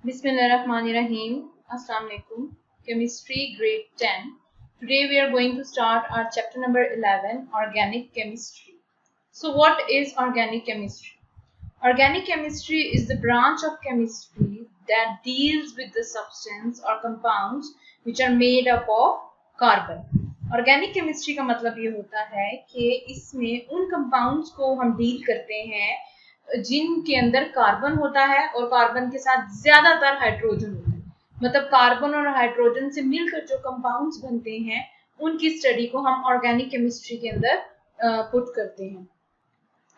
Bismillahirrahmanirrahim. Assalamu alaikum. Chemistry grade 10. Today we are going to start our chapter number 11, organic chemistry. So what is organic chemistry? Organic chemistry is the branch of chemistry that deals with the substance or compounds which are made up of carbon. Organic chemistry का मतलब ये होता है कि इसमें उन compounds को हम डील करते हैं जिनके अंदर कार्बन होता है और कार्बन के साथ ज्यादातर हाइड्रोजन होता है। मतलब कार्बन और हाइड्रोजन से मिलकर जो कंपाउंड्स बनते हैं उनकी स्टडी को हम ऑर्गेनिक केमिस्ट्री के अंदर पुट करते हैं।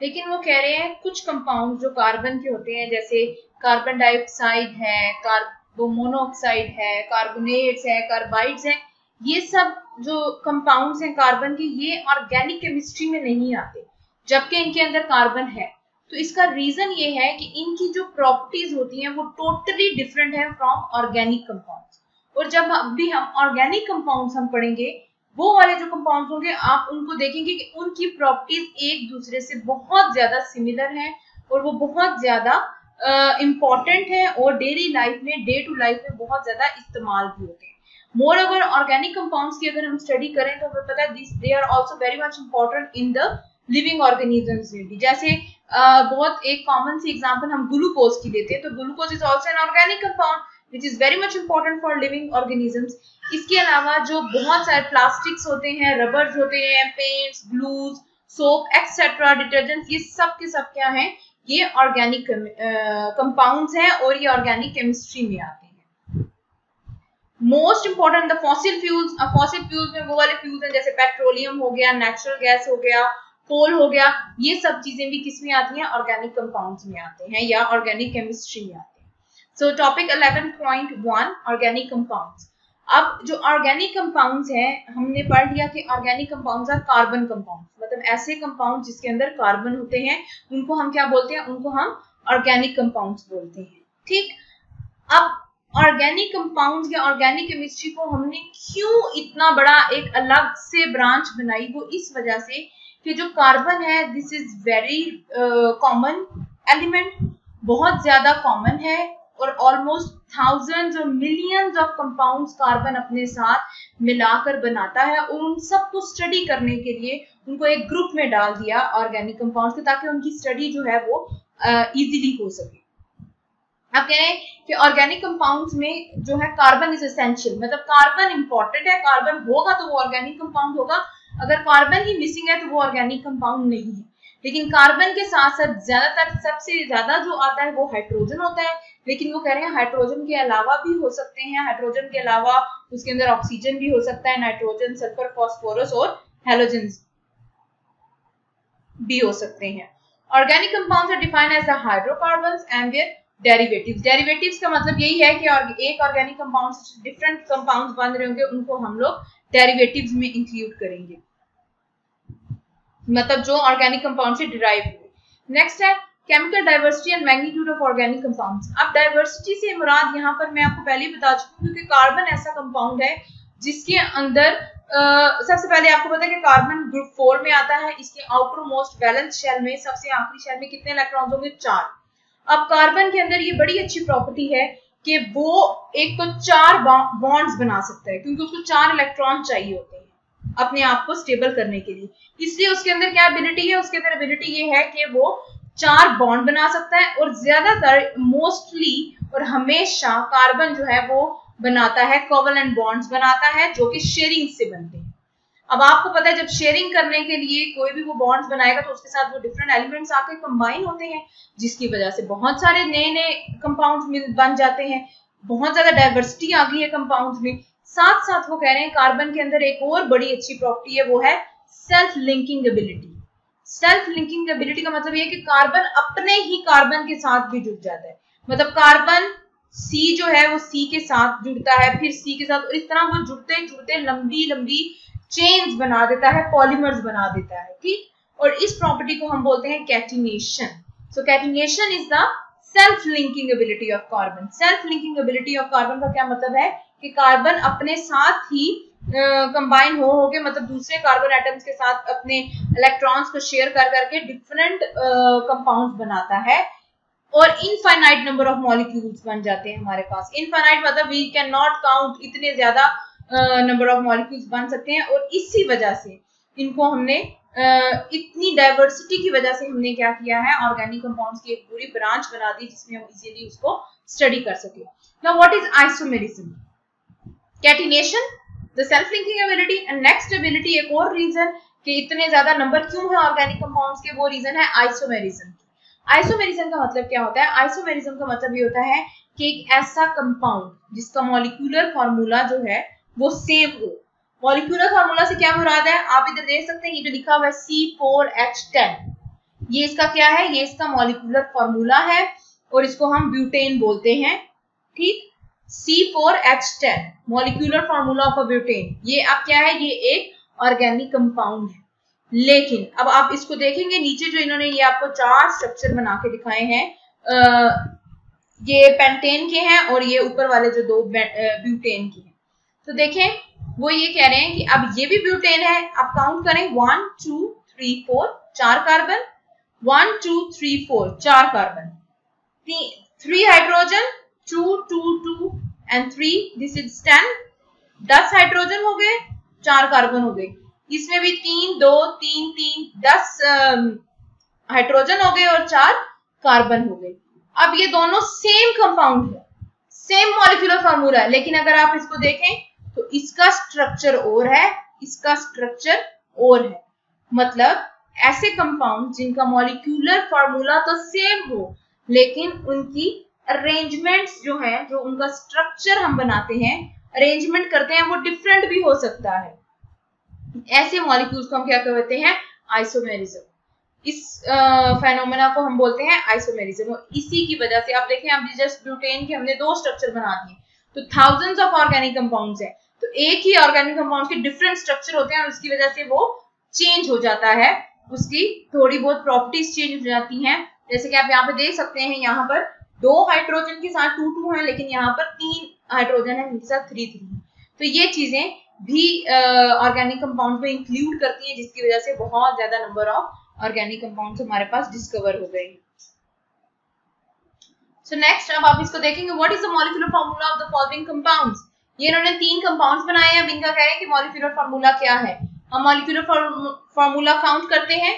लेकिन वो कह रहे हैं कुछ कंपाउंड जो कार्बन के होते हैं, जैसे कार्बन डाइऑक्साइड है, कार्बन मोनोऑक्साइड है, कार्बोनेट्स है, कार्बाइड्स है, ये सब जो कंपाउंड्स हैं कार्बन के, ये ऑर्गेनिक केमिस्ट्री में नहीं आते जबकि इनके अंदर कार्बन है। तो इसका रीजन ये है कि इनकी जो प्रॉपर्टीज होती हैं वो टोटली डिफरेंट है फ्रॉम ऑर्गेनिक कंपाउंड्स। और जब अभी हम ऑर्गेनिक कंपाउंड्स हम पढ़ेंगे, वो वाले जो कंपाउंड्स होंगे आप उनको देखेंगे कि उनकी प्रॉपर्टीज एक दूसरे से बहुत ज्यादा सिमिलर हैं और वो बहुत ज्यादा इम्पोर्टेंट है और डेली लाइफ में, डे टू लाइफ में बहुत ज्यादा इस्तेमाल भी होते हैं। मोर ओवर ऑर्गेनिक कंपाउंड्स की अगर हम स्टडी करें तो हमें पता है they are also very much important in the living organisms. जैसे बहुत एक कॉमन सी एग्जांपल हम ग्लूकोज की देते हैं, तो glucose is also an organic compound which is very much important for living organisms. इसके अलावा जो बहुत सारे प्लास्टिक्स होते हैं, रबर्स होते हैं, paints, glues, soap etcetera, detergents, ये सब के सब क्या हैं, ये ऑर्गेनिक कंपाउंड्स हैं और ये ऑर्गेनिक केमिस्ट्री में आते हैं। Most important the fossil fuels. Fossil fuels में वो वाले फ्यूल्स हैं जैसे पेट्रोलियम हो गया, नेचुरल गैस हो गया, कोल हो गया, ये सब चीजें भी किस में आती हैं, ऑर्गेनिक कंपाउंड्स में आते हैं या ऑर्गेनिक केमिस्ट्री में आते हैं। So topic 11.1 organic compounds. अब जो ऑर्गेनिक कंपाउंड्स हैं हमने पढ़ लिया कि organic compounds are carbon compounds, मतलब ऐसे कंपाउंड जिसके अंदर कार्बन होते हैं उनको हम क्या बोलते हैं, उनको हम ऑर्गेनिक कंपाउंड्स बोलते हैं। ठीक, अब ऑर्गेनिक कंपाउंड्स या ऑर्गेनिक केमिस्ट्री को हमने क्यों इतना बड़ा एक अलग से ब्रांच बनाई, वो इस वजह से कि जो कार्बन है this is very common element, बहुत ज्यादा कॉमन है और ऑलमोस्ट थाउजेंड्स और मिलियंस ऑफ कंपाउंड्स कार्बन अपने साथ मिलाकर बनाता है और उन सबको स्टडी करने के लिए उनको एक ग्रुप में डाल दिया ऑर्गेनिक कंपाउंड्स के, ताकि उनकी स्टडी जो है वो इजीली हो सके। आप कह रहे हैं कि ऑर्गेनिक कंपाउंड्स में जो है कार्बन इज एसेंशियल, मतलब कार्बन इंपॉर्टेंट है, कार्बन होगा तो वो ऑर्गेनिक कंपाउंड होगा, अगर कार्बन ही मिसिंग है तो वो ऑर्गेनिक कंपाउंड नहीं है। लेकिन कार्बन के साथ साथ ज्यादातर सबसे ज्यादा जो आता है वो हाइड्रोजन होता है, लेकिन वो कह रहे हैं हाइड्रोजन के अलावा भी हो सकते हैं, हाइड्रोजन के अलावा उसके अंदर ऑक्सीजन भी हो सकता है, नाइट्रोजन, सल्फर, फास्फोरस और हैलोजन भी हो सकते हैं। Organic compounds are defined as the hydrocarbons and their derivatives. Derivatives का मतलब यही है कि एक ऑर्गेनिक कंपाउंड से डिफरेंट कंपाउंड्स बन रहे होंगे, उनको हम लोग डेरिवेटिव्स में इंक्लूड करेंगे, मतलब जो ऑर्गेनिक कंपाउंड से डिराइव हुए। नेक्स्ट है chemical diversity and magnitude of organic compounds. अब डाइवर्सिटी से मुराद यहाँ पर मैं आपको पहले ही बता चुकी हूँ कि कार्बन ऐसा कंपाउंड है जिसके अंदर सबसे पहले आपको पता है कि कार्बन ग्रुप 4 में आता है। इसके आउटर मोस्ट वैलेंस शेल में, सबसे आखिरी शेल में कितने इलेक्ट्रॉन्स होंगे, 4। अब कार्बन के अंदर ये बड़ी अच्छी प्रॉपर्टी है कि वो एक तो 4 बॉन्ड्स बना सकता है, क्योंकि उसको 4 इलेक्ट्रॉन चाहिए होते हैं अपने आप को स्टेबल करने के लिए। इसलिए उसके अंदर क्या एबिलिटी है, उसके अंदर एबिलिटी ये है कि वो 4 बॉन्ड बना सकता है और ज्यादातर मोस्टली और हमेशा कार्बन जो है वो बनाता है कोवलेंट बॉन्ड्स बनाता है जो कि शेयरिंग से बनते हैं। अब आपको पता है जब शेयरिंग करने के लिए कोई भी वो बॉन्ड्स बनाएगा तो उसके साथ वो डिफरेंट एलिमेंट्स आके कंबाइन होते हैं, जिसकी वजह से बहुत सारे नए नए कंपाउंड्स बन जाते हैं, बहुत ज्यादा डाइवर्सिटी आ गई है कंपाउंड्स में। साथ साथ वो कह रहे हैं कार्बन के अंदर एक और बड़ी अच्छी प्रॉपर्टी है, वो है self linking ability. Self linking ability का मतलब ये कि कार्बन अपने ही कार्बन के साथ भी जुड़ जाता है, मतलब कार्बन सी जो है वो सी के साथ जुड़ता है, फिर सी के साथ, और इस तरह वो जुड़ते जुड़ते लंबी लंबी चेन्स बना देता है, पॉलीमर्स बना देता है। ठीक, और इस प्रॉपर्टी को हम बोलते हैं catenation. So catenation is the self linking ability of carbon. Self linking ability of carbon का क्या मतलब है कि कार्बन अपने साथ ही कंबाइन हो के, मतलब दूसरे कार्बन एटम्स के साथ अपने इलेक्ट्रॉन्स को शेयर कर करके डिफरेंट कंपाउंड्स बनाता है और इनफाइनाइट नंबर ऑफ मॉलिक्यूल्स बन जाते हैं हमारे पास। इनफाइनाइट मतलब वी कैन नॉट काउंट, इतने ज्यादा नंबर ऑफ मॉलिक्यूल्स बन सकते हैं। और इसी वजह से इनको हमने इतनी डाइवर्सिटी की वजह से हमने क्या किया है, ऑर्गेनिक कंपाउंड्स की एक पूरी ब्रांच बना दी जिसमें हम इजीली उसको स्टडी कर सके। Now what is isomerism? Catenation, the self linking ability and next ability. एक और रीजन कि इतने ज्यादा नंबर क्यों है ऑर्गेनिक कंपाउंड्स के, वो रीजन है आइसोमेरिज्म। आइसोमेरिज्म का मतलब क्या होता है? आइसोमेरिज्म का मतलब ये होता है कि एक ऐसा कंपाउंड जिसका मॉलिक्यूलर फार्मूला जो है वो सेम हो। मॉलिक्यूलर फार्मूला से क्या मुराद है, आप इधर देख सकते हैं, ये जो लिखा हुआ है C4H10, ये इसका क्या है, ये इसका मॉलिक्यूलर फार्मूला है और इसको हम ब्यूटेन बोलते हैं। ठीक, C4H10 molecular formula of a butane. ये अब क्या है, ये एक ऑर्गेनिक कंपाउंड है। लेकिन अब आप इसको देखेंगे नीचे जो इन्होंने ये आपको 4 स्ट्रक्चर बना के दिखाए हैं, ये पेंटेन के हैं और ये ऊपर वाले जो 2 ब्यूटेन के हैं। तो देखें, वो ये कह रहे हैं कि अब ये भी ब्यूटेन है। आप काउंट करें 1 2 3 4, 4 carbon, 1 2 3 4, 4 carbon, 3 hydrogen, 2 2 2 and 3, this is 10, 10 hydrogen हो गए, 4 कार्बन हो गए। इसमें भी 3 2 3 3, 10 हाइड्रोजन हो गए और 4 कार्बन हो गए। अब ये दोनों सेम कंपाउंड है, सेम मॉलिक्यूलर फार्मूला है, लेकिन अगर आप इसको देखें तो इसका स्ट्रक्चर और है, इसका स्ट्रक्चर और है। मतलब ऐसे कंपाउंड जिनका मॉलिक्यूलर फार्मूला तो सेम हो लेकिन उनकी अरेंजमेंट्स जो है, जो उनका स्ट्रक्चर हम बनाते हैं, अरेंजमेंट करते हैं, वो डिफरेंट भी हो सकता है। ऐसे मॉलिक्यूल्स को हम क्या कहते हैं, आइसोमेरिज्म। इस फेनोमेना को हम बोलते हैं आइसोमेरिज्म। और इसी की वजह से आप देखें, अब जस्ट ब्यूटेन के हमने 2 स्ट्रक्चर बना दिए, तो थाउजेंड्स ऑफ ऑर्गेनिक कंपाउंड्स हैं, तो एक ही ऑर्गेनिक कंपाउंड के डिफरेंट स्ट्रक्चर होते हैं और उसकी वजह से वो चेंज हो जाता है, उसकी थोड़ी बहुत प्रॉपर्टीज चेंज हो जाती हैं। जैसे कि आप यहाँ पे देख सकते हैं, यहाँ पर 2 हाइड्रोजन के साथ 2 2 है, लेकिन यहाँ पर 3 हाइड्रोजन है जिनके साथ 3 3 है। तो ये चीजें भी ऑर्गेनिक कंपाउंड में इंक्लूड करती हैं, जिसकी वजह से बहुत ज्यादा नंबर ऑफ ऑर्गेनिक कंपाउंड्स हमारे पास डिस्कवर हो गए। सो नेक्स्ट, अब आप इसको देखेंगे, what is the molecular formula of the following compounds. ये इन्होंने 3 कंपाउंड्स बनाए हैं, अब इनका कह रहे हैं कि मॉलिक्यूलर फार्मूला क्या है। हम मॉलिक्यूलर फार्मूला काउंट करते हैं,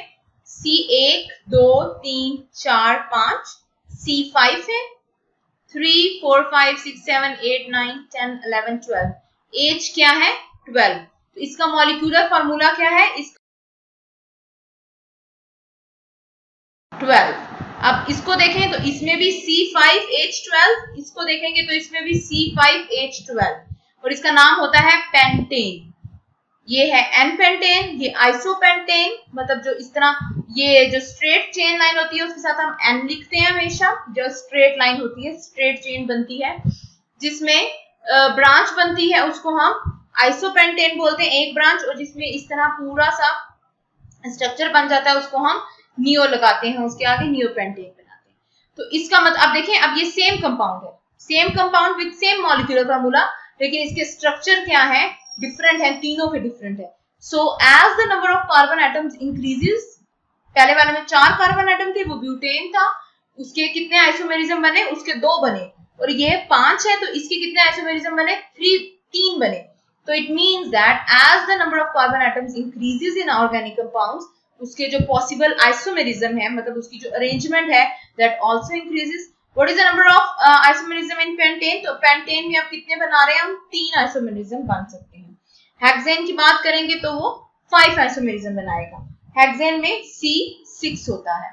C1 2 3 4 5, C5 है, 3 4 5 6 7 8 9 10 11 12, H क्या है, 12। तो इसका मॉलिक्यूलर फार्मूला क्या है, इसका 12। अब इसको देखें तो इसमें भी C5H12, इसको देखेंगे तो इसमें भी C5H12 और इसका नाम होता है पेंटेन। ये है N-पेंटेन, ये आइसोपेंटेन, मतलब जो इस तरह ये जो स्ट्रेट चेन लाइन होती है उसके साथ हम N लिखते हैं हमेशा। जो स्ट्रेट लाइन होती है, स्ट्रेट चेन बनती है जिसमें ब्रांच बनती है, उसको हम आइसोपेंटेन बोलते हैं, एक ब्रांच, और जिसमें इस तरह पूरा सा स्ट्रक्चर बन जाता है उसको हम नियो लगाते हैं, उसके आगे नियोपेंटेन बनाते हैं। तो इसका मतलब अब देखें, अब ये सेम कंपाउंड है, same compound with same molecular formula, लेकिन इसके स्ट्रक्चर क्या है, डिफरेंट है, तीनों के डिफरेंट है। So as the number of carbon atoms increases, पहले वाले में 4 कार्बन एटम थे, वो ब्यूटेन था, उसके कितने आइसोमेरिज्म बने, उसके 2 बने, और ये 5 है तो इसके कितने आइसोमेरिज्म बने, 3 बने। तो it means that as the number of carbon atoms increases in organic compounds, उसके जो पॉसिबल आइसोमेरिज्म है, मतलब उसकी जो अरेंजमेंट है, that also increases. What is the number of isomerism in pentane? तो पेंटेन में अब कितने बना रहे हैं हम, 3 आइसोमेरिज्म बन सकते हैं। हेक्सेन की बात करेंगे तो वो 5 आइसोमेरिज्म बनाएगा, हेक्सेन में C6 होता है।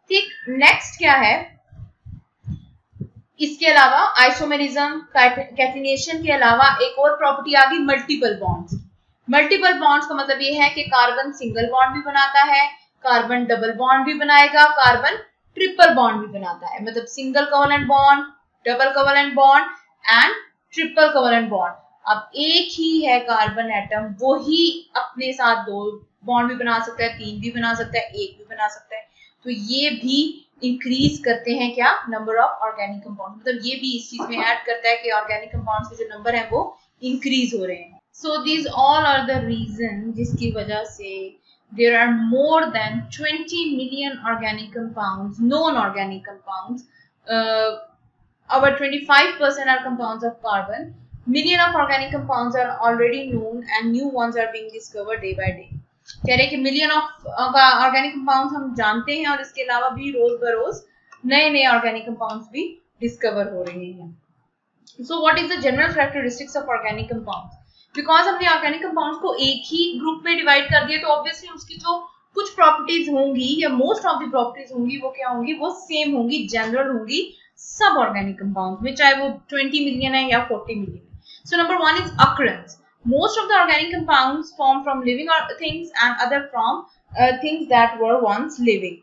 ठीक, नेक्स्ट क्या है, इसके अलावा आइसोमेरिज्म, कैटिनेशन के अलावा एक और प्रॉपर्टी आ गई, मल्टीपल बॉन्ड्स। मल्टीपल बॉन्ड्स का मतलब ये है कि कार्बन सिंगल बॉन्ड भी बनाता है, कार्बन डबल बॉन्ड भी बनाएगा, कार्बन ट्रिपल बॉन्ड भी बनाता है, मतलब single covalent bond, double covalent bond and triple covalent bond. अब एक ही है कार्बन एटम, वो ही अपने साथ 2 बॉन्ड भी बना सकता है, 3 भी बना सकता है, 1 भी बना सकता है। तो ये भी इंक्रीज करते हैं क्या, नंबर ऑफ ऑर्गेनिक कंपाउंड, मतलब ये भी इस चीज में ऐड करता है कि ऑर्गेनिक कंपाउंड्स के जो नंबर है वो इंक्रीज हो रहे हैं। So these all are the reason जिसकी वजह से there are more than 20 million organic compounds, known organic compounds, Our 25% are compounds of carbon. Million of organic compounds are already known and new ones are being discovered day by day. कह रहे कि million of organic compounds हम जानते हैं और इसके अलावा भी रोज बरोज नए नए ऑर्गेनिक कंपाउंड्स भी डिस्कवर हो रहे हैं. So what is the general characteristics of organic compounds? Because हमने ऑर्गेनिक कंपाउंड्स को एक ही ग्रुप में डिवाइड कर दिया तो ऑब्वियसली उसकी जो कुछ प्रॉपर्टीज होंगी या मोस्ट ऑफ द प्रॉपर्टीज होंगी वो क्या होंगी, वो सेम होंगी, जनरल होंगी सब ऑर्गेनिक कंपाउंड्स में, चाहे वो 20 मिलियन है या 40 मिलियन है. So number 1 is occurrence. Most of the organic compounds form from living things and other from things that were once living.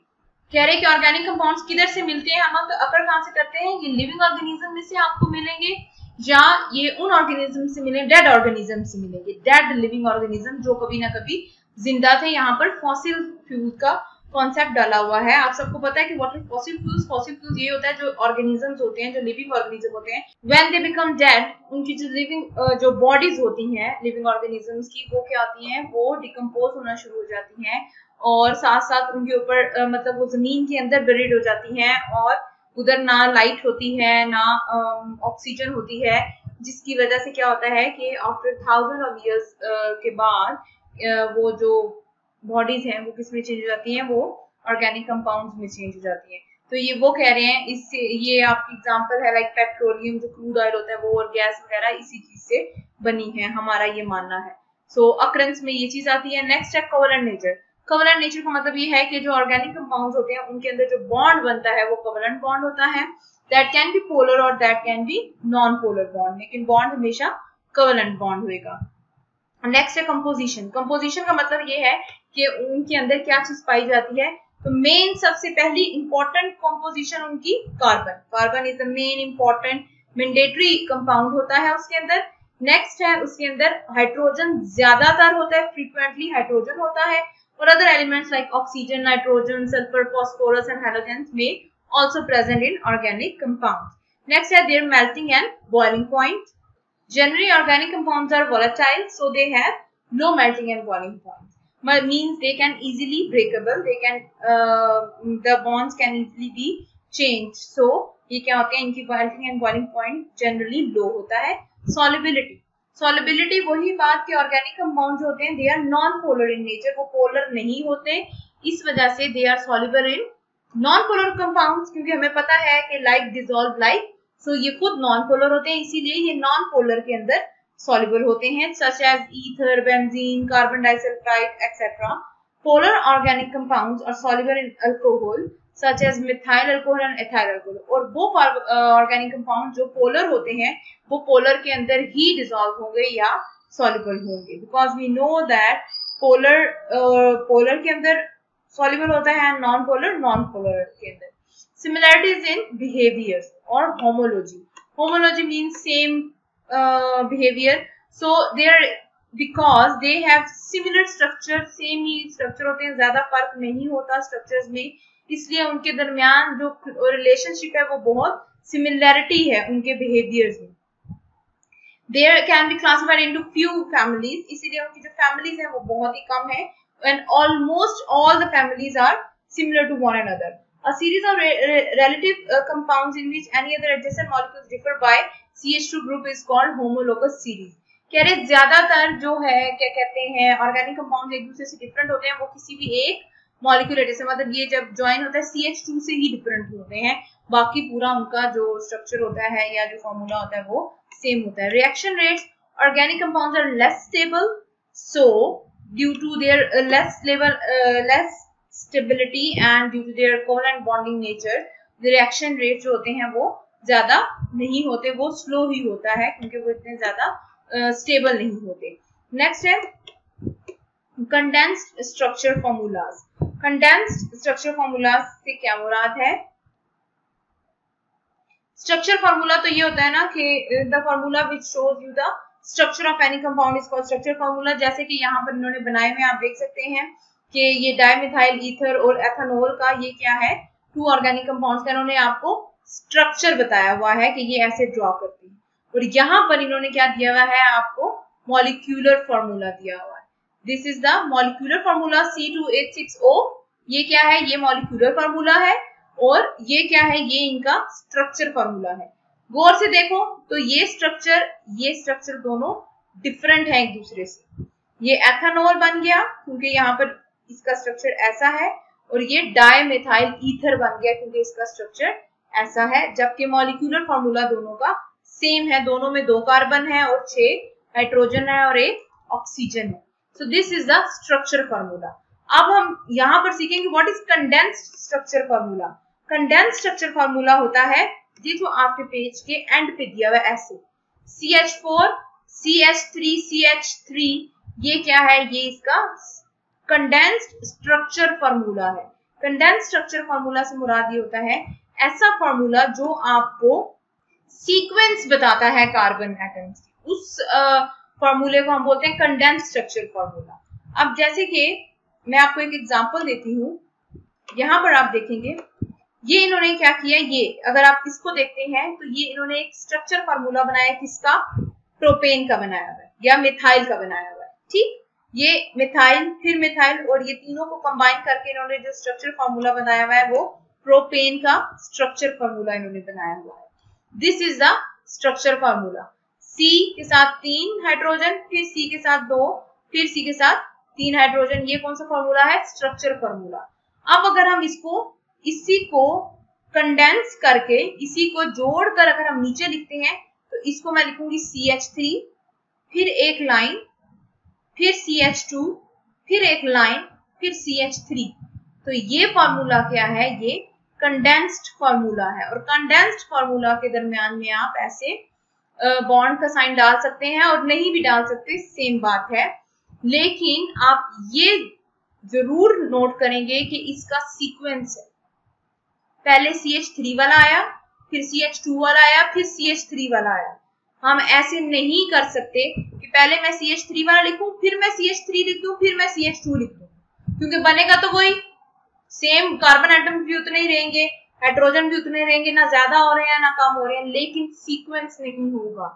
कह रहे कि ऑर्गेनिक कंपाउंड्स किधर से मिलते हैं, हम अकर कहां से करते हैं, ये लिविंग ऑर्गेनिज्म में से आपको मिलेंगे या ये उन ऑर्गेनिज्म से मिलेंगे, डेड ऑर्गेनिज्म से मिलेंगे, डेड लिविंग ऑर्गेनिज्म जो कभी ना कभी जिंदा थे. यहाँ पर फॉसिल फ्यूल का कॉन्सेप्ट डाला हुआ है. आप सबको पता है कि what is fossil fuels. Fossil fuels ये होता है जो ऑर्गेनिजम्स होते हैं, जो लिविंग ऑर्गेनिज्म होते हैं, व्हेन दे बिकम डेड उनकी जो लिविंग जो बॉडीज होती हैं लिविंग ऑर्गेनिजम्स की, वो क्या होती हैं, वो डिकम्पोज होना शुरू हो जाती हैं और साथ साथ उनके ऊपर मतलब वो जमीन के अंदर बरीड हो जाती हैं और उधर ना लाइट होती है ना ऑक्सीजन होती है, जिसकी वजह से क्या होता है कि आफ्टर थाउजेंड ऑफ इयर्स के बाद वो जो बॉडीज हैं वो किस में चेंज हो जाती हैं, वो ऑर्गेनिक कंपाउंड्स में चेंज हो जाती हैं. तो ये वो कह रहे हैं, इससे ये आपकी एग्जांपल है लाइक पेट्रोलियम जो क्रूड ऑयल होता है वो और गैस वगैरह इसी चीज से बनी है, हमारा ये मानना है. सो अकरेंस में ये चीज आती है. नेक्स्ट है कोवलेंट नेचर. कोवलेंट नेचर का मतलब ये है कि जो ऑर्गेनिक कंपाउंड्स होते हैं उनके अंदर जो बॉन्ड बनता है वो कोवलेंट बॉन्ड होता है. दैट कैन बी पोलर और that can be non polar bond, लेकिन बॉन्ड हमेशा कोवलेंट बॉन्ड होगा. नेक्स्ट है कंपोजिशन. कंपोजिशन का मतलब ये है कि उनके अंदर क्या चीज पाई जाती है. तो मेन सबसे पहली इंपॉर्टेंट कंपोजिशन उनकी carbon. Carbon is the main important mandatory compound होता है उसके अंदर. नेक्स्ट है उसके अंदर हाइड्रोजन ज्यादातर होता है, फ्रीक्वेंटली हाइड्रोजन होता है, और other elements like oxygen, nitrogen, sulphur, phosphorus and halogens में also present in organic compounds. Next है their melting and boiling point. Generally organic compounds are volatile, so they have low melting and boiling point. Means they can easily breakable, they can the bonds can easily be changed. So ये क्या होते हैं, इनकी melting and boiling point generally low होता है. Solubility. Solubility वही बात कि organic compounds होते हैं they are non-polar in nature, वो polar नहीं होते, इस वजह से they are soluble in non-polar compounds, क्योंकि हमें पता है कि like dissolve like, so ये खुद non-polar होते हैं, इसीलिए ये non-polar के अंदर soluble होते हैं, such as ether, benzene, carbon disulfide, etc. Polar organic compounds are soluble in alcohol, such as methyl alcohol and ethyl alcohol. और वो organic compounds जो polar होते हैं, वो polar के अंदर ही dissolve होंगे या soluble होंगे, because we know that polar के अंदर soluble होता है and non-polar के अंदर. Similarities in behaviors or homology. Homology means same behavior. So because they have similar structure, same he structure होते हैं, ज्यादा फर्क नहीं होता structures में, इसलिए उनके दरमियान जो relationship है वो बहुत similarity है उनके behaviors में. They can be classified into few families, इसीलिए उनकी जो families हैं वो बहुत ही कम है, and almost all the families are similar to one another. A series of relative compounds in which any other adjacent molecules differ by CH2 group is called homologous series. कह रहे ज्यादातर जो है क्या कहते हैं ऑर्गेनिक कंपाउंड एक दूसरे से डिफरेंट होते हैं, वो किसी भी एक मॉलिक्यूल जैसे मतलब ये जब ज्वाइन होता है CH2 से ही डिफरेंट होते हैं, बाकी पूरा उनका जो स्ट्रक्चर होता है या जो फॉर्मूला होता है वो सेम होता है. Reaction rates. Organic compounds are less stable, so due to their less stability and due to their covalent bonding nature, the reaction rate जो होते हैं वो ज्यादा नहीं होते, वो स्लो ही होता है क्योंकि वो इतने ज्यादा स्टेबल नहीं होते. नेक्स्ट है condensed structure formulas. Condensed structure formulas से क्या मुराद है? स्ट्रक्चर फॉर्मूला तो ये होता है ना कि the formula which shows you the structure of any compound is called structure formula. जैसे कि यहाँ पर इन्होंने बनाए हुए आप देख सकते हैं कि ये डाइमिथाइल ईथर और एथेनॉल का ये क्या है, टू ऑर्गेनिक कंपाउंड्स का इन्होंने आपको स्ट्रक्चर बताया हुआ है कि ये ऐसे ड्रॉ करती है, और यहाँ पर इन्होंने क्या दिया हुआ है आपको मॉलिक्यूलर फॉर्मूला दिया हुआ है. This is the molecular formula C2H6O. ये क्या है, ये मॉलिक्यूलर फॉर्मूला है, और ये क्या है, ये इनका स्ट्रक्चर फॉर्मूला है। गौर से देखो तो ये स्ट्रक्चर दोनों डिफरेंट है एक दूसरे से। ये एथेनॉल बन गया क्योंकि यहाँ पर इसका स्ट्रक्चर ऐसा है, और ये डाइमेथाइल ईथर बन गया क्योंकि इसका स्ट्रक्चर ऐसा है, जबकि मॉलिक्यूलर फॉर्मूला दोनों का सेम है। दोनों में 2 कार्बन है और 6 हाइड्रोजन है और 1 ऑक्सीजन है। So this is the structure formula. अब हम यहाँ पर सीखेंगे what is condensed structure formula. Condensed structure formula होता है ये जो आपके पेज के एंड पे दिया हुआ है ऐसे, CH4 CH3 CH3, ये क्या है, ये इसका कंडेंस्ड स्ट्रक्चर फॉर्मूला है। कंडेंस्ड स्ट्रक्चर फॉर्मूला से मुराद ये होता है ऐसा फॉर्मूला जो आपको सीक्वेंस बताता है कार्बन एटम्स की, उस फॉर्मूले को हम बोलते हैं कंडेंस्ड स्ट्रक्चर फॉर्मूला। अब जैसे कि मैं आपको एक एग्जांपल देती हूँ, यहाँ पर आप देखेंगे ये इन्होंने क्या किया, ये अगर आप इसको देखते हैं तो ये इन्होंने एक स्ट्रक्चर फॉर्मूला बनाया किसका, प्रोपेन का बनाया हुआ है या मिथाइल का बनाया हुआ है। ठीक, ये मिथाइल फिर मिथाइल और ये तीनों को कंबाइन करके इन्होंने जो स्ट्रक्चर फॉर्मूला बनाया हुआ है वो प्रोपेन का स्ट्रक्चर फॉर्मूला इन्होंने बनाया हुआ है। This is the structure formula. C के साथ 3 हाइड्रोजन, फिर C के साथ 2, फिर C के साथ 3 हाइड्रोजन, ये कौन सा फॉर्मूला है, स्ट्रक्चर फॉर्मूला। अब अगर हम इसी को कंडेंस करके इसी को जोड़कर अगर हम नीचे लिखते हैं तो इसको मैं लिखूंगी CH3, फिर एक लाइन, फिर CH2, फिर एक लाइन, फिर CH3। तो ये फॉर्मूला क्या है, ये कंडेंस्ड फॉर्मूला है। और कंडेंस्ड फॉर्मूला के दरमियान में आप ऐसे बॉन्ड का साइन डाल सकते हैं और नहीं भी डाल सकते, सेम बात है। लेकिन आप ये जरूर नोट करेंगे कि इसका सीक्वेंस है, पहले CH3 वाला आया, फिर CH2 वाला आया, फिर CH3 वाला आया। हम ऐसे नहीं कर सकते कि पहले मैं CH3 वाला लिखूं, फिर मैं CH3 लिख दूं, फिर मैं CH2 लिख दूं, क्योंकि बनेगा तो वही सेम, कार्बन एटम भी उतने ही रहेंगे, हाइड्रोजन भी उतने रहेंगे, ना ज्यादा हो रहे हैं ना कम हो रहे हैं, लेकिन सीक्वेंस नहीं होगा।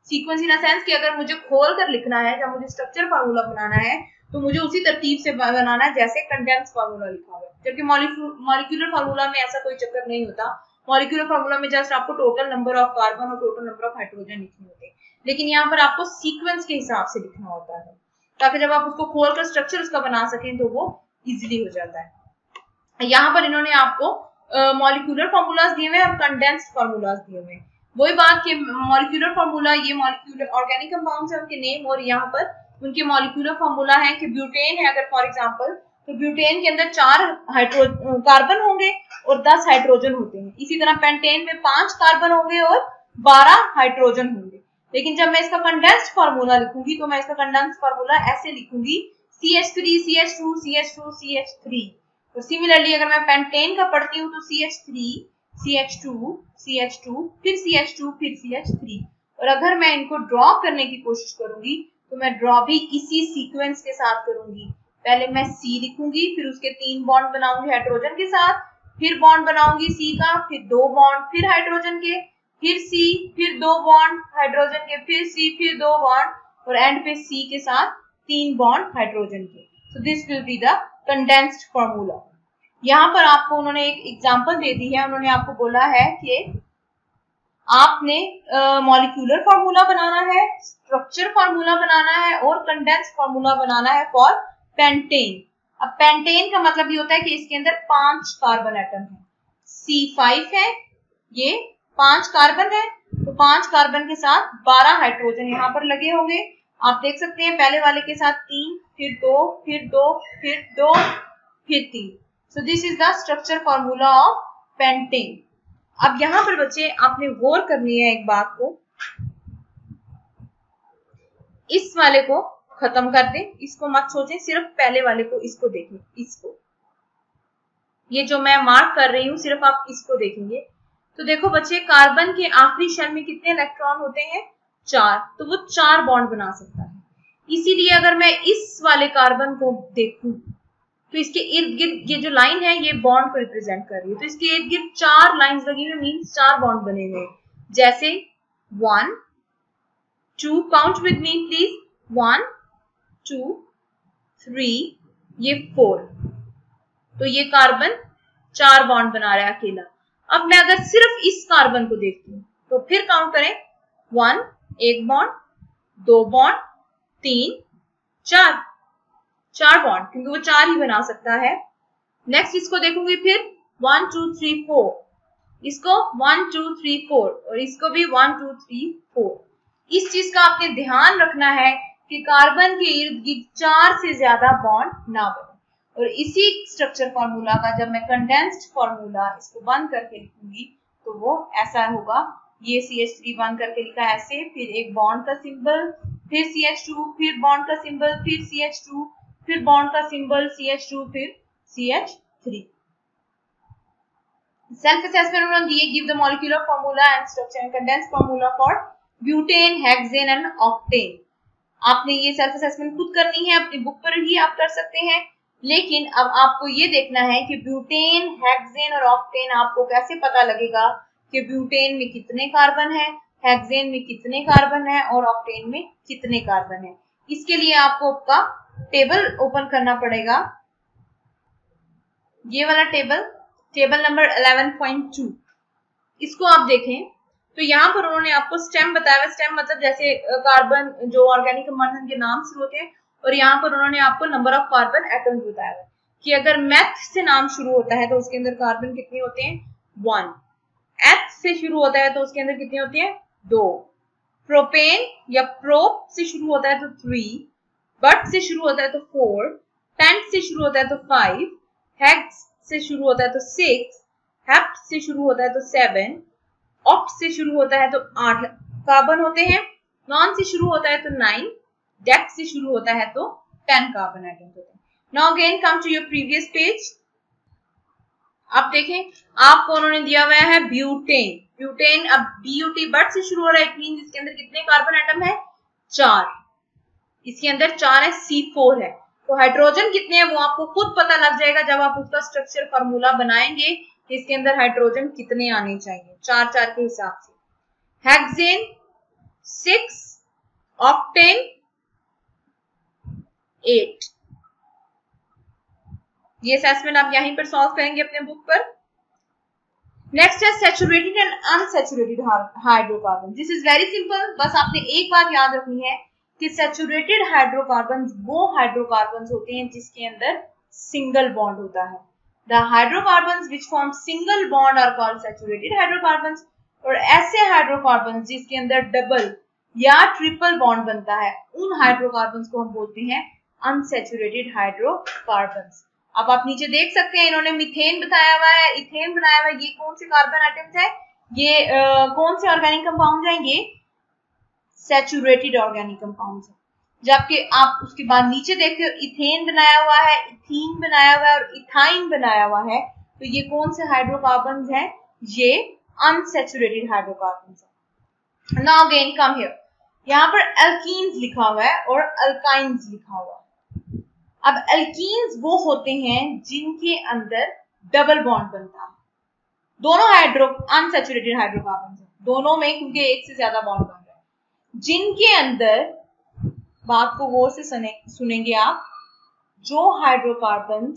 सीक्वेंस इन सेंस कि अगर मुझे खोल कर लिखना है, जब मुझे स्ट्रक्चर फॉर्मूला बनाना है तो मुझे उसी तरतीब से बनाना है जैसे कंडेंस फॉर्मूला लिखा हुआ है। जबकि मॉलिक्यूलर फॉर्मूला में ऐसा कोई चक्कर नहीं होता। मॉलिक्यूलर फॉर्मूला में जस्ट आपको टोटल नंबर ऑफ कार्बन और टोटल नंबर ऑफ हाइड्रोजन लिखने होते हैं, लेकिन यहाँ पर आपको सीक्वेंस के हिसाब से लिखना होता है, ताकि जब आप उसको खोल कर स्ट्रक्चर उसका बना सकें तो वो इजिली हो जाता है। यहाँ पर इन्होंने आपको मॉलिक्यूलर फॉर्मूलाज दिए हुए हैं और कंडेंस्ड फॉर्मूलाज दिए हुए हैं। वही बात कि मॉलिक्यूलर फॉर्मूला, ये मॉलिक्यूलर ऑर्गेनिक कंपाउंड्स है, उनके नेम, और यहाँ पर उनके मॉलिक्यूलर फॉर्मूला है कि ब्यूटेन है अगर फॉर एग्जांपल, तो ब्यूटेन के अंदर 4 कार्बन होंगे और 10 हाइड्रोजन होते हैं। इसी तरह पेंटेन में 5 कार्बन होंगे और 12 हाइड्रोजन होंगे। लेकिन जब मैं इसका कंडेंस्ड फॉर्मूला लिखूंगी तो मैं इसका कंडेंस्ड फॉर्मूला ऐसे लिखूंगी, CH3 CH2 CH2 CH3। और सिमिलरली अगर मैं पेंटेन का पढ़ती हूँ तो CH3 CH2 CH2 फिर CH2 फिर CH3। और अगर मैं इनको ड्रॉ करने की कोशिश करूंगी तो मैं ड्रॉ भी इसी सीक्वेंस के साथ करूंगी। पहले मैं C लिखूंगी, फिर उसके 3 बॉन्ड बनाऊंगी हाइड्रोजन के साथ, फिर बॉन्ड बनाऊंगी C का, फिर 2 बॉन्ड, फिर हाइड्रोजन के, फिर C, फिर 2 बॉन्ड हाइड्रोजन के, फिर C, फिर 2 बॉन्ड, और एंड पे C के साथ 3 बॉन्ड हाइड्रोजन के। So this will be the condensed formula. यहाँ पर आपको उन्होंने एक एग्जांपल दे दी है। उन्होंने आपको बोला है कि आपने मॉलिक्यूलर फॉर्मूला बनाना है, स्ट्रक्चर फॉर्मूला बनाना है और कंडेंस्ड फॉर्मूला बनाना है फॉर पेंटेन। अब पेंटेन का मतलब ये होता है कि इसके अंदर 5 कार्बन एटम है, C5 है, ये 5 कार्बन है, तो 5 कार्बन के साथ 12 हाइड्रोजन यहाँ पर लगे होंगे। आप देख सकते हैं पहले वाले के साथ 3, फिर 2, फिर 2, फिर 2, फिर 3। So this is the structure formula of pentane. अब यहाँ पर बच्चे आपने गौर करनी है एक बात को, इस वाले को खत्म कर दें, इसको मत सोचें, सिर्फ पहले वाले को, इसको देखें, इसको, ये जो मैं मार्क कर रही हूं सिर्फ आप इसको देखेंगे तो देखो बच्चे, कार्बन के आखिरी शेल में कितने इलेक्ट्रॉन होते हैं, 4, तो वो 4 बॉन्ड बना सकता है। इसीलिए अगर मैं इस वाले कार्बन को देखूं तो इसके इर्द गिर्द ये जो लाइन है ये बॉन्ड को रिप्रेजेंट कर रही है, तो इसके इर्द गिर्द 4 लाइंस लगी हुई, मींस 4 बॉन्ड बने हुए, जैसे 1 2, काउंट विद मी प्लीज, 1 2 3, ये 4, तो ये कार्बन 4 बॉन्ड बना रहा है अकेला। अब मैं अगर सिर्फ इस कार्बन को देखती हूँ तो फिर काउंट करें 1 एक बॉन्ड, 2 बॉन्ड, 3 4 बॉन्ड, क्योंकि वो 4 ही बना सकता है। नेक्स्ट इसको देखूंगी फिर 1 2 3 4, इसको 1 2 3 4 और इसको भी 1 2 3 4। इस चीज का आपने ध्यान रखना है कि कार्बन के इर्द गिर्द 4 से ज्यादा बॉन्ड ना बने। और इसी स्ट्रक्चर फॉर्मूला का जब मैं कंडेंस्ड फॉर्मूला इसको बंद करके लिखूंगी तो वो ऐसा होगा। ये CH3 बंद करके लिखा ऐसे, फिर एक बॉन्ड का सिंबल, फिर CH2, फिर बॉन्ड का सिंबल, फिर CH2, फिर बॉन्ड का सिंबल CH2, फिर CH3। सेल्फ असेसमेंट उन्होंने दिए, give the molecular formula and structure and condensed formula for butane, hexane and octane. आपने ये सेल्फ असेसमेंट खुद करनी है, अपनी बुक पर ही आप कर सकते हैं, लेकिन अब आपको ये देखना है कि ब्यूटेन, हेक्सेन और ऑक्टेन आपको कैसे पता लगेगा कि ब्यूटेन में कितने कार्बन है, हेक्सेन में कितने कार्बन है और ऑक्टेन में कितने कार्बन है। इसके लिए आपको आपका टेबल ओपन करना पड़ेगा, ये वाला टेबल नंबर 11.2। इसको आप देखें तो यहाँ पर उन्होंने आपको स्टेम बताया। स्टेम मतलब जैसे कार्बन जो ऑर्गेनिक कंपाउंड के नाम शुरू होते हैं, और यहाँ पर उन्होंने आपको नंबर ऑफ कार्बन एटम्स बताया है कि अगर मैथ से नाम शुरू होता है तो उसके अंदर कार्बन कितने होते हैं 1, एथ से शुरू होता है तो उसके अंदर कितने होते हैं 2, प्रोपेन या प्रोप से शुरू होता है तो 3, बट से शुरू होता है तो 4, पेंट से शुरू होता है तो 5, हेक्स से शुरू होता है तो 6, हेप्ट से शुरू होता है तो 7, ऑक्ट से शुरू होता है तो 8 कार्बन होते हैं, नॉन से शुरू होता है तो 9, डेक से शुरू होता है तो 10 कार्बन एटम्स होते हैं। Now again come to your previous page. अब देखें आपको उन्होंने दिया हुआ है ब्यूटेन। ब्यूटेन अब BUT बट से शुरू हो रहा है, इट मींस इसके अंदर कितने कार्बन एटम है 4, इसके अंदर 4 है, C4 है। तो हाइड्रोजन कितने हैं वो आपको खुद पता लग जाएगा जब आप उसका स्ट्रक्चर फॉर्मूला बनाएंगे कि इसके अंदर हाइड्रोजन कितने आने चाहिए 4 के हिसाब से। Hexane 6, octane 8। ये असेसमेंट आप यहीं पर सॉल्व करेंगे अपने बुक पर। नेक्स्ट है saturated and unsaturated hydrocarbon. This is very simple, बस आपने एक बात याद रखनी है कि सैचुरेटेड हाइड्रोकार्बन वो हाइड्रोकार्बन होते हैं जिसके अंदर सिंगल बॉन्ड होता है। The hydrocarbon which form single bond are called saturated hydrocarbon. और ऐसे हाइड्रोकार्बन जिसके अंदर डबल या ट्रिपल बॉन्ड बनता है उन हाइड्रोकार्बन को हम बोलते हैं अनसैचुरेटेड हाइड्रोकार्बन। अब आप नीचे देख सकते हैं इन्होंने मीथेन बताया हुआ है, इथेन बनाया हुआ है। ये कौन से कार्बन एटम्स है, ये कौन से ऑर्गेनिक कंपाउंड है, ये सैचुरेटेड ऑर्गेनिक कंपाउंड है। जबकि आप उसके बाद नीचे देखते हो इथेन बनाया हुआ है, इथीन बनाया हुआ है और इथाइन बनाया हुआ है। तो ये कौन से हाइड्रोकार्बन हैं, ये अनसैचुरेटेड हाइड्रोकार्बन है। नाउ अगेन कम हियर, यहाँ पर एल्कीन्स लिखा हुआ है और अल्काइंस लिखा हुआ है। अब एल्कीन्स वो होते हैं जिनके अंदर डबल बॉन्ड बनता है। दोनों अनसैचुरेटेड हाइड्रोकार्बन है, दोनों में क्योंकि एक से ज्यादा बॉन्ड बन रहा है। जिनके अंदर, बात को गौर से सुनेंगे आप, जो हाइड्रोकार्बन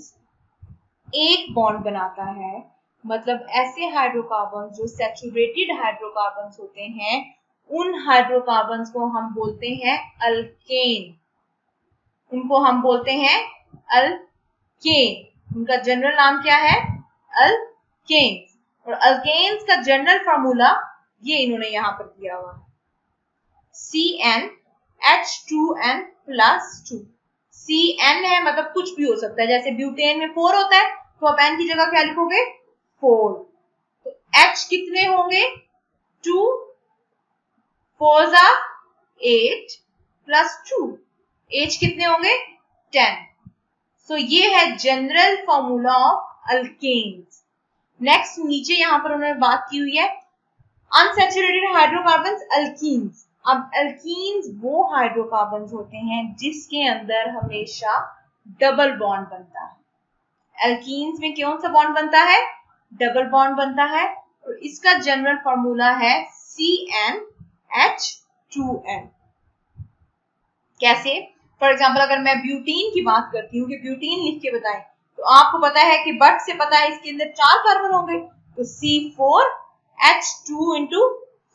एक बॉन्ड बनाता है, मतलब ऐसे हाइड्रोकार्बन जो सैचुरेटेड हाइड्रोकार्बन होते हैं, उन हाइड्रोकार्बन को हम बोलते हैं अल्केन। उनको हम बोलते हैं अल्केन। उनका जनरल नाम क्या है, अल्केन। और अल्केन्स का जनरल फार्मूला ये इन्होंने यहां पर दिया हुआ है, CnH2n+2। Cn है मतलब कुछ भी हो सकता है, जैसे ब्यूटेन में 4 होता है तो आप n की जगह क्या लिखोगे 4। तो H कितने होंगे 2, 4 8 प्लस 2, H कितने होंगे 10। सो ये है general formula of alkanes. Next नीचे यहां पर उन्होंने बात की हुई है अनसैचुरेटेड हाइड्रोकार्बन अल्कीन्स। अब अल्कीन्स वो हाइड्रोकार्बन होते हैं जिसके अंदर हमेशा डबल बॉन्ड बनता है। अल्कीन्स में कौन सा बॉन्ड बनता है, डबल बॉन्ड बनता है। और इसका जनरल फॉर्मूला है CnH2n। कैसे, फॉर एग्जाम्पल अगर मैं ब्यूटीन की बात करती हूँ कि ब्यूटीन लिख के बताएं, तो आपको पता है कि बट से पता है इसके अंदर 4 कार्बन होंगे, तो C4H2 इंटू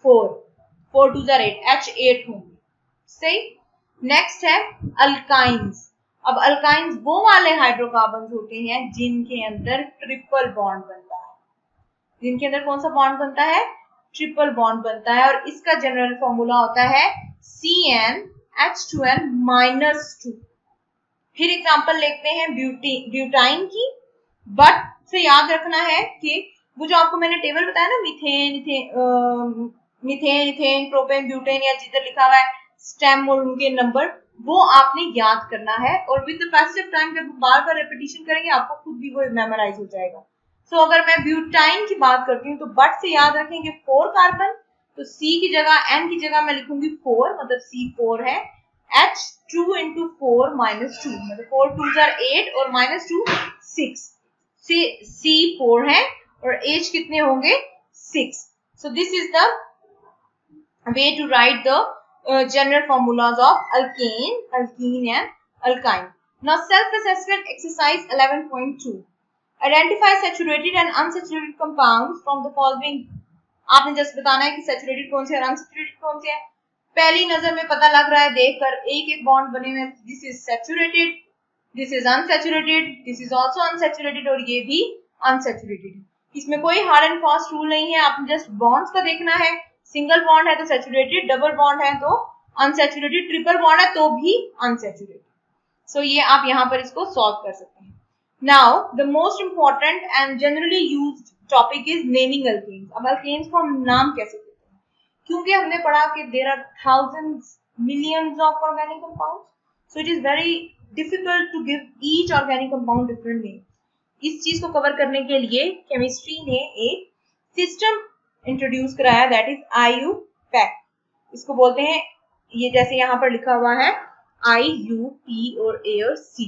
4, 4 2 8, H8 होंगे। सही। नेक्स्ट है अल्काइंस। अब अल्काइंस वो वाले हाइड्रोकार्बन होते हैं जिनके अंदर ट्रिपल बॉन्ड बनता है। जिनके अंदर कौन सा बॉन्ड बनता है? ट्रिपल बॉन्ड बनता है। और इसका जनरल फॉर्मूला होता है CnH2n-2। फिर एग्जांपल लेते हैं ब्यूटाइन की। बट से याद रखना है कि वो जो आपको मैंने टेबल बताया ना, मीथेन, इथेन, प्रोपेन, ब्यूटेन, या जिधर लिखा हुआ है स्टेम और उनके नंबर, वो आपने याद करना है। और with the passage of time जब बार बार रेपिटेशन करेंगे आपको खुद भी वो मेमोराइज हो जाएगा। सो अगर मैं ब्यूटाइन की बात करती हूँ तो बट से याद रखेंगे 4 कार्बन, तो C की जगह N की जगह मैं लिखूंगी 4, मतलब C4 है। H2 इंटू 4 माइनस 2, मतलब 4 2 8 और माइनस 2 6। C4 है और H कितने होंगे? 6। So this is the way to write the general formulas of alkane, alkene and alkyne. Now self-assessment exercise 11.2. Identify saturated and unsaturated compounds from the following. आपने just बताना है कि सैचुरेटेड कौन से और अनसैचुरेटेड कौन से है। पहली नजर में पता लग रहा है देखकर, एक एक बॉन्ड बने हुए, this is saturated, this is unsaturated, this is also unsaturated और ये भी अनसैचुरेटेड। इसमें कोई हार्ड एंड फास्ट रूल नहीं है, आपने जस्ट बॉन्ड्स का देखना है। सिंगल बॉन्ड है तो सैचुरेटेड, डबल बॉन्ड है तो अनसैचुरेटेड, ट्रिपल बॉन्ड है तो भी अनसैचुरेटेड। सो ये आप यहाँ पर इसको सॉल्व कर सकते हैं। Now the most important and generally used topic is naming alkanes. अब अल्केन्स को हम नाम कैसे देते हैं? क्योंकि हमने पढ़ा कि there are thousands, millions of organic compounds, so it is very difficult to give each organic compound different name. इस चीज को कवर करने के लिए केमिस्ट्री ने एक सिस्टम इंट्रोड्यूस कराया, दैट इज IUPAC। इसको बोलते हैं, ये जैसे यहाँ पर लिखा हुआ है IUP और A और C,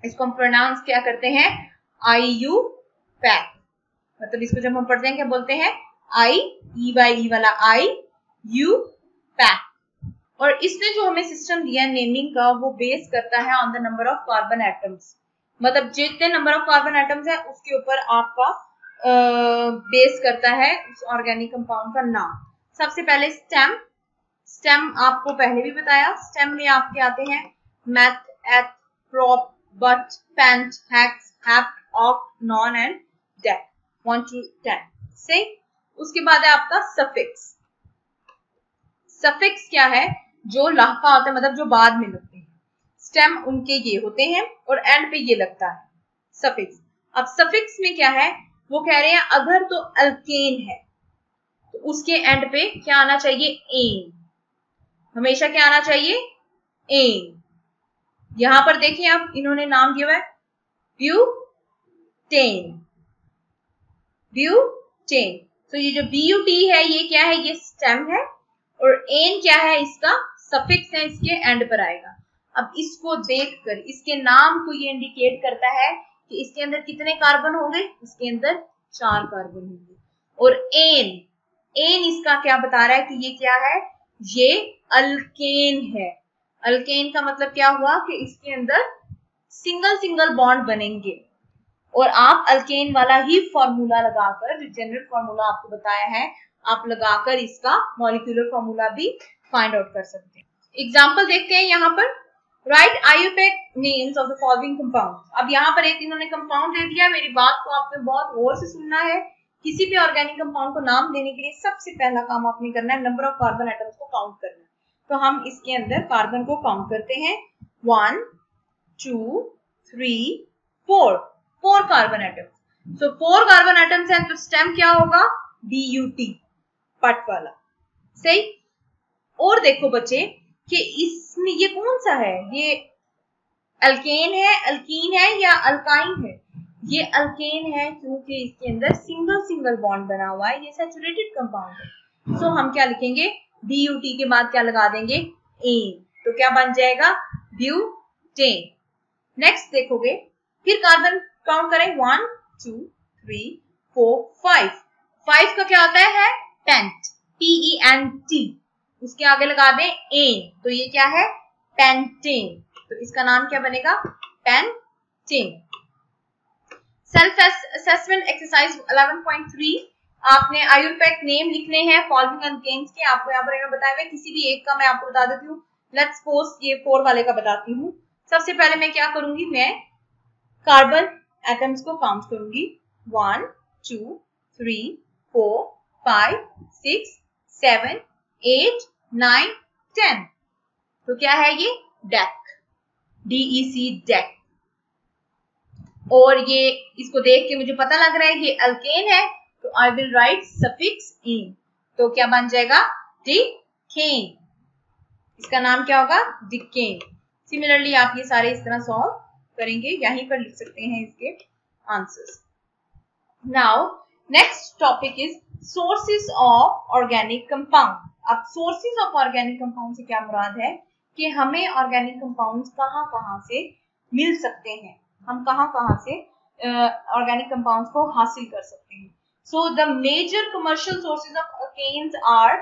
इसको हम प्रोनाउंस क्या करते हैं? IUPAC। मतलब इसको जब हम पढ़ते हैं क्या बोलते हैं? E वाला IUPAC। और इसने जो हमें सिस्टम दिया नेमिंग का, वो बेस करता है on the number of carbon atoms. मतलब जितने नंबर ऑफ कार्बन एटम्स है उसके ऊपर आपका बेस करता है उस ऑर्गेनिक कंपाउंड का नाम। सबसे पहले स्टेम। स्टेम आपको पहले भी बताया, स्टेम में आपके आते हैं meth, eth, prop, but, pent, hex, hept, oct, non and dec, 1 to 10 से। उसके बाद है आपका सफिक्स। सफिक्स क्या है? जो लाका होता है, मतलब जो बाद में लगते हैं। स्टेम उनके ये होते हैं और एंड पे ये लगता है सफिक्स। अब सफिक्स में क्या है? वो कह रहे हैं अगर तो अल्केन है तो उसके एंड पे क्या आना चाहिए? एन। हमेशा क्या आना चाहिए? एन। यहां पर देखिए आप, इन्होंने नाम दिया है ब्यूटेन। ब्यूटेन। तो ये जो BUT है ये क्या है? ये स्टेम है। और एन क्या है? इसका सफिक्स है, इसके एंड पर आएगा। अब इसको देखकर इसके नाम को ये इंडिकेट करता है कि इसके अंदर कितने कार्बन होंगे? इसके अंदर 4 कार्बन होंगे। और एन, एन इसका क्या बता रहा है कि ये क्या है? ये अल्केन है। अल्केन का मतलब क्या हुआ कि इसके अंदर सिंगल सिंगल बॉन्ड बनेंगे। और आप अल्केन वाला ही फॉर्मूला लगाकर, जो जनरल फॉर्मूला आपको बताया है, आप लगाकर इसका मॉलिक्यूलर फॉर्मूला भी फाइंड आउट कर सकते हैं। एग्जांपल देखते हैं यहाँ पर। Right IUPAC names of the following compounds. अब यहाँ पर एक इन्होंने कंपाउंड दे दिया, मेरी बात को आपने बहुत गौर से सुनना है। किसी भी ऑर्गेनिक कंपाउंड को नाम देने के लिए सबसे पहला काम आपने करना है नंबर ऑफ कार्बन एटम्स को काउंट करना है। तो हम इसके अंदर कार्बन को काउंट करते हैं, 1 2 3 4, 4 कार्बन एटम्स। सो 4 कार्बन एटम्स हैं तो स्टेम क्या होगा? BUT, पट वाला। सही। और देखो बच्चे कि इसमें ये कौन सा है? ये अल्केन है, अल्कीन है या अल्काइन है? ये अल्केन है क्योंकि इसके अंदर सिंगल सिंगल बॉन्ड बना हुआ है, ये सैचुरेटेड कंपाउंड है। सो हम क्या लिखेंगे? BUT के बाद क्या लगा देंगे? एन। तो क्या बन जाएगा? ब्यूटेन। नेक्स्ट देखोगे, फिर कार्बन काउंट करें, 1 2 3 4 5। 5 का क्या होता है? Pent, PENT। उसके आगे लगा दें एन, तो ये क्या है? पेंटेन। तो इसका नाम क्या बनेगा? पेंटेन। सेल्फ असेसमेंट एक्सरसाइज 11.3 आपने आयुर्वेद नेम लिखने हैं फॉलोइंग अल्केन्स के। आपको यहाँ पर बताया हुआ किसी भी एक का मैं आपको बता देती हूँ। लेट्स सपोज ये 4 वाले का बताती हूँ। सबसे पहले मैं क्या करूंगी, मैं कार्बन एटम्स को काउंट करूंगी 1 2 3 4 5 6 7 8 9 10। तो क्या है ये, डेक, DEC डेक। और ये इसको देख के मुझे पता लग रहा है ये अल्केन है, तो आई विल राइट सफिक्स इन। तो क्या बन जाएगा, डिकेन। इसका नाम क्या होगा, डिकेन। सिमिलरली आप ये सारे इस तरह सॉल्व करेंगे, यहीं पर लिख सकते हैं इसके answers. Now next topic is sources of organic compound. अब सोर्सेस ऑफ ऑर्गेनिक कंपाउंड से क्या मुराद है कि हमें ऑर्गेनिक कंपाउंड्स कहाँ से मिल सकते हैं, हम कहाँ से ऑर्गेनिक कंपाउंड्स को हासिल कर सकते हैं। So the major commercial sources of alkanes are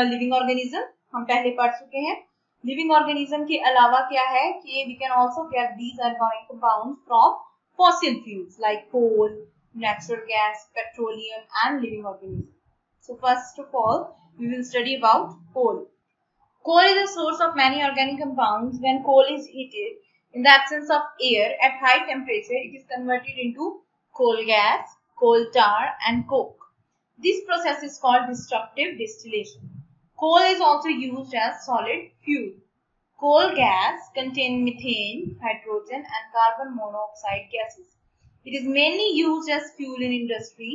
living organism, हम पहले पढ़ चुके हैं। लिविंग ऑर्गेनिज्म के अलावा क्या है कि we can also get these organic compounds from fossil fuels like coal, natural gas, petroleum and living organisms. So first of all, we will study about coal. Coal is a source of many organic compounds. When coal is heated in the absence of air at high temperature, it is converted into coal gas, coal tar and coke. This process is called destructive distillation. Coal is also used as solid fuel. Coal gas contains methane, hydrogen and carbon monoxide gases. It is mainly used as fuel in industry.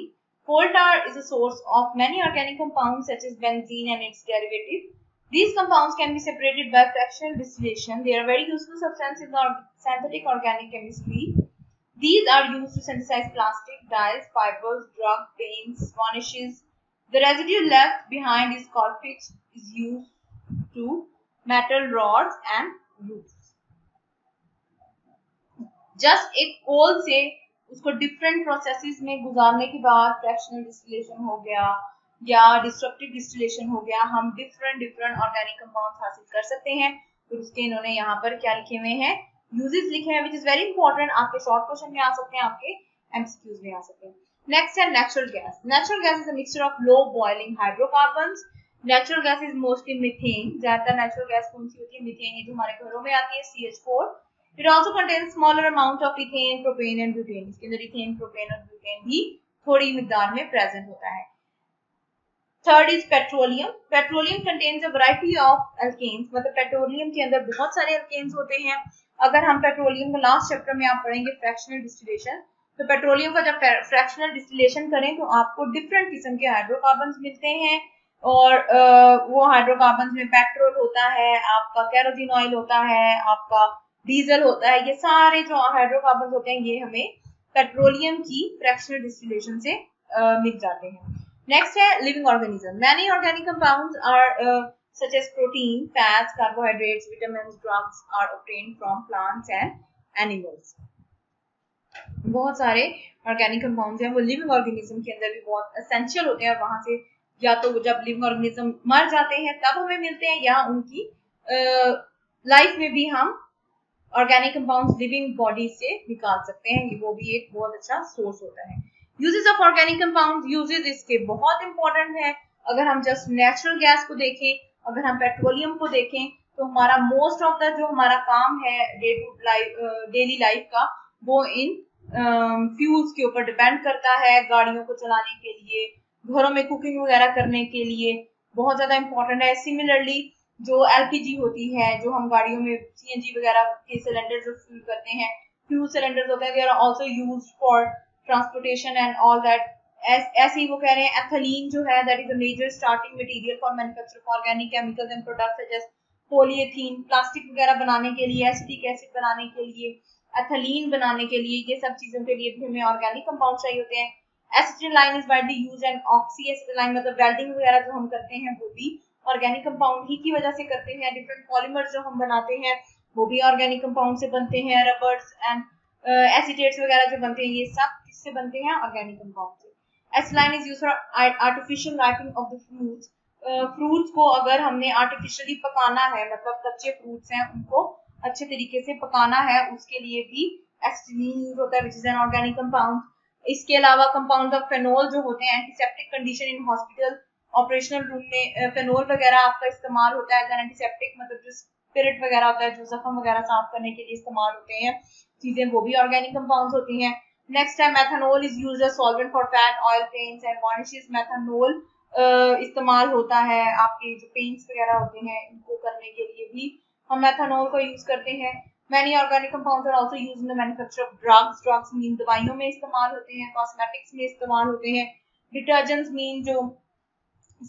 Coal tar is a source of many organic compounds such as benzene and its derivatives. These compounds can be separated by fractional distillation. They are very useful substances in synthetic organic chemistry. These are used to synthesize plastic, dyes, fibers, drug, paints, varnishes. The residue left behind is called pitch, is used to metal rods and roofs. Just एक कोल से उसको different processes में गुजारने के बाद fractional distillation हो गया या डिस्ट्रक्टिव डिस्टिलेशन हो गया, हम डिफरेंट ऑर्गेनिक कंपाउंड्स हासिल कर सकते हैं। तो उसके इन्होंने यहाँ पर क्या लिखे हुए हैं, यूजेस लिखे हैं, विच इज वेरी इंपॉर्टेंट। आपके शॉर्ट क्वेश्चन में आ सकते हैं, आपके एमसीक्यूज में आ सकते हैं। नेक्स्ट है natural gas. Natural gas is a mixture of low boiling hydrocarbons. Natural gas is mostly methane. ज्यादातर नेचुरल गैस कौन सी होती है, मीथेन, जो हमारे घरों में आती है, CH4। It also contains smaller amount of ethane, propane and butane. इसके अंदर इथेन, प्रोपेन और ब्यूटेन भी थोड़ी मिकदार में प्रेजेंट होता है। Third is petroleum. Petroleum contains a variety of alkanes, मतलब पेट्रोलियम के अंदर बहुत सारे अल्केन्स होते हैं। अगर हम पेट्रोलियम का लास्ट चैप्टर में आप पढ़ेंगे फ्रैक्शनल डिस्टिलेशन, तो पेट्रोलियम का जब फ्रैक्शनल डिस्टिलेशन करें तो आपको डिफरेंट किस्म के हाइड्रोकार्बन्स मिलते हैं और वो हाइड्रोकार्बन्स में पेट्रोल होता है, आपका केरोसिन ऑयल होता है, आपका डीजल होता है। ये सारे जो हाइड्रोकार्बन होते हैं ये हमें पेट्रोलियम की फ्रैक्शनल डिस्टिलेशन से मिल जाते हैं। नेक्स्ट है living organism. Many organic compounds are such as protein, fats, carbohydrates, vitamins, drugs are obtained from plants and animals. बहुत सारे ऑर्गेनिक कंपाउंड्स हैं वो लिविंग ऑर्गेनिज्म के अंदर भी बहुत एसेंशियल होते हैं और वहां से या तो जब लिविंग ऑर्गेनिज्म मर जाते हैं तब हमें मिलते हैं या उनकी लाइफ में भी हम ऑर्गेनिक कंपाउंड्स लिविंग बॉडी से निकाल सकते हैं। वो भी एक बहुत अच्छा सोर्स होता है। Uses of organic compounds, uses इसके बहुत इंपॉर्टेंट है। अगर हम जस्ट नेचुरल गैस को देखें, अगर हम पेट्रोलियम को देखें, तो हमारा मोस्ट ऑफ द जो हमारा काम है डेली लाइफ का, वो इन फ्यूल्स के ऊपर डिपेंड करता है। गाड़ियों को चलाने के लिए, घरों में कुकिंग वगैरह करने के लिए बहुत ज्यादा इंपॉर्टेंट है। सिमिलरली जो LPG होती है, जो हम गाड़ियों में CNG वगैरह के सिलेंडर जो फिल करते हैं, फ्यूल सिलेंडर्स होते हैं, they are also used for transportation and all that. ऐसे ही वो कह रहे हैं एथिलीन जो है that is a major starting material for manufacture of organic chemicals and products such as polyethene, plastic वगैरह बनाने के लिए, एसिटिक एसिड बनाने के लिए, एथिलीन बनाने के लिए, ये सब चीजों के लिए भी हमें ऑर्गेनिक कंपाउंड चाहिए होते हैं। Acetylene is widely used and oxy acetylene, मतलब वेल्डिंग वगैरह जो हम करते हैं वो भी ऑर्गेनिक कंपाउंड ही की वजह से करते हैं। डिफरेंट पॉलीमर्स जो हम बनाते हैं वो भी ऑर्गेनिक कंपाउंड से बनते हैं। रबर्स एंड एसीटेट्स वगैरह जो बनते हैं ये सब किससे बनते हैं, ऑर्गेनिक कंपाउंड से। Acetylene is used for artificial ripening of the fruits. Fruits को अगर हमने आर्टिफिशियली पकाना है, मतलब कच्चे फ्रूट्स हैं उनको अच्छे तरीके से पकाना है, उसके लिए भी एसिटिलीन यूज होता है which is an organic compound. इसके अलावा कंपाउंड ऑफ फेनोल जो होते हैं antiseptic condition in hospital operational room में फेनोल वगैरह आपका इस्तेमाल होता है एंटीसेप्टिक, मतलब जो स्पिरिट वगैरह होता है जो जख्म वगैरह साफ करने के लिए इस्तेमाल होते हैं चीजें, वो भी ऑर्गेनिक कंपाउंड्स होती हैं। नेक्स्ट है methanol is used as solvent for fat oil paints and varnishes. Methanol इस्तेमाल होता है आपके जो पेंट्स वगैरह होते हैं इनको करने के लिए भी हम मेथनॉल को यूज करते हैं। Many organic compounds are also used in the manufacture of drugs. Drugs mean दवाइयों में इस्तेमाल होते हैं, कॉस्मेटिक्स में इस्तेमाल होते हैं, डिटर्जेंट्स मीन जो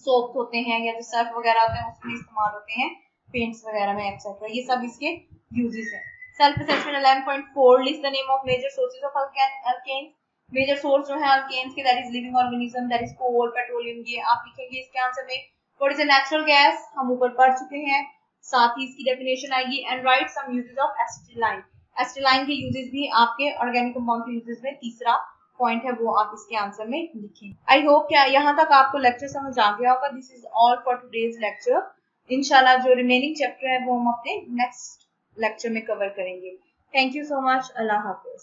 सोप होते हैं या जो सर्फ वगैरह होते हैं उसमें इस्तेमाल होते हैं, पेंट्स वगैरह में एक्सेट्रा, ये सब इसके यूजेस हैं। Self assessment 11.4 list the name of major sources of alkanes. Major source जो है अल्केन्स के that is living organism, that is coal, petroleum, ये आप लिखेंगे इसके आंसर में। What is a natural gas हम ऊपर पढ़ चुके हैं, साथ ही इसकी डेफिनेशन आएगी। And right some uses of acetylene. Acetylene के यूजेस भी आपके ऑर्गेनिक कंपाउंड के यूजेस में तीसरा पॉइंट है वो आप इसके आंसर में लिखें। आई होप क्या यहाँ तक आपको लेक्चर समझ आ गया होगा। This is all for today's lecture. इंशाल्लाह जो रिमेनिंग चैप्टर है वो हम अपने नेक्स्ट लेक्चर में कवर करेंगे। Thank you so much. Allah Hafiz.